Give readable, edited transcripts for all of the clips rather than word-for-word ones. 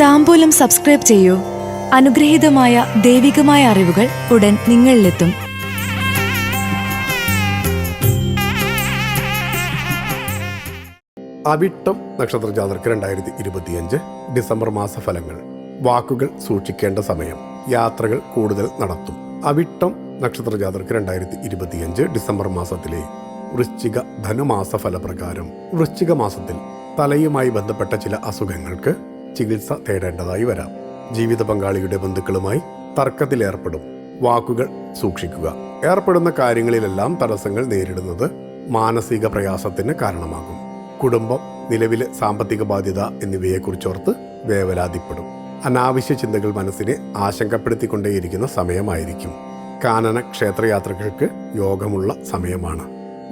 താംബൂലം subscribe ചെയ്യൂ. അനുഗ്രഹീതമായ ദൈവികമായ അറിവുകൾ ഉടൻ നിങ്ങളിലെത്തും. അവിട്ടം നക്ഷത്ര ജാതർക്ക് 2025 ഡിസംബർ മാസഫലങ്ങൾ. വാക്കുകൾ സൂക്ഷിക്കേണ്ട സമയം. യാത്രകൾ കൂടുതൽ നടത്തും. അവിട്ടം നക്ഷത്ര ജാതർക്ക് 2025 ഡിസംബർ മാസത്തിലെ വൃശ്ചിക ധനുമാസ ഫലപ്രകാരം വൃശ്ചിക മാസത്തിൽ തലയുമായി ബന്ധപ്പെട്ട ചില അസുഖങ്ങൾക്ക് ചികിത്സ തേടേണ്ടതായി വരാം. ജീവിത പങ്കാളിയുടെ ബന്ധുക്കളുമായി തർക്കത്തിലേർപ്പെടും. വാക്കുകൾ സൂക്ഷിക്കുക. ഏർപ്പെടുന്ന കാര്യങ്ങളിലെല്ലാം തടസ്സങ്ങൾ നേരിടുന്നത് മാനസിക പ്രയാസത്തിന് കാരണമാകും. കുടുംബം, നിലവിലെ സാമ്പത്തിക ബാധ്യത എന്നിവയെക്കുറിച്ചോർത്ത് വേവലാതിപ്പെടും. അനാവശ്യ ചിന്തകൾ മനസ്സിനെ ആശങ്കപ്പെടുത്തിക്കൊണ്ടേയിരിക്കുന്ന സമയമായിരിക്കും. കാനന ക്ഷേത്രയാത്രകൾക്ക് യോഗമുള്ള സമയമാണ്.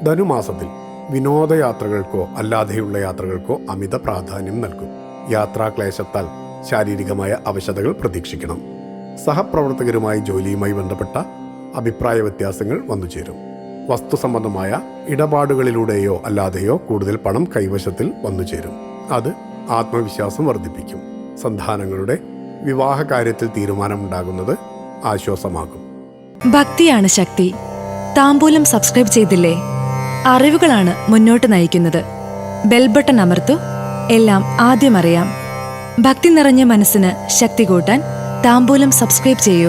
ധനുമാസത്തിൽ വിനോദയാത്രകൾക്കോ അല്ലാതെയുള്ള യാത്രകൾക്കോ അമിത പ്രാധാന്യം നൽകും. യാത്രാക്ലേശത്താൽ ശാരീരികമായ അവശതകൾ പ്രതീക്ഷിക്കണം. സഹപ്രവർത്തകരുമായി ജോലിയുമായി ബന്ധപ്പെട്ട അഭിപ്രായ വ്യത്യാസങ്ങൾ വന്നുചേരും. വസ്തുസംബന്ധമായ ഇടപാടുകളിലൂടെയോ അല്ലാതെയോ കൂടുതൽ പണം കൈവശത്തിൽ വന്നുചേരും. അത് ആത്മവിശ്വാസം വർദ്ധിപ്പിക്കും. സന്താനങ്ങളുടെ വിവാഹ കാര്യത്തിൽ തീരുമാനമുണ്ടാകുന്നത് ആശ്വാസമാകും. ഭക്തിയാണ് ശക്തി. താംബൂലം സബ്സ്ക്രൈബ് ചെയ്തില്ലേ? അറിവുകളാണ് മുന്നോട്ട് നയിക്കുന്നത്. ബെൽ ബട്ടൺ അമർത്തു. എല്ലാം ആദ്യം അറിയാം. ഭക്തി നിറഞ്ഞ മനസ്സിന് ശക്തി കൂട്ടാൻ താംബൂലം സബ്സ്ക്രൈബ് ചെയ്യൂ.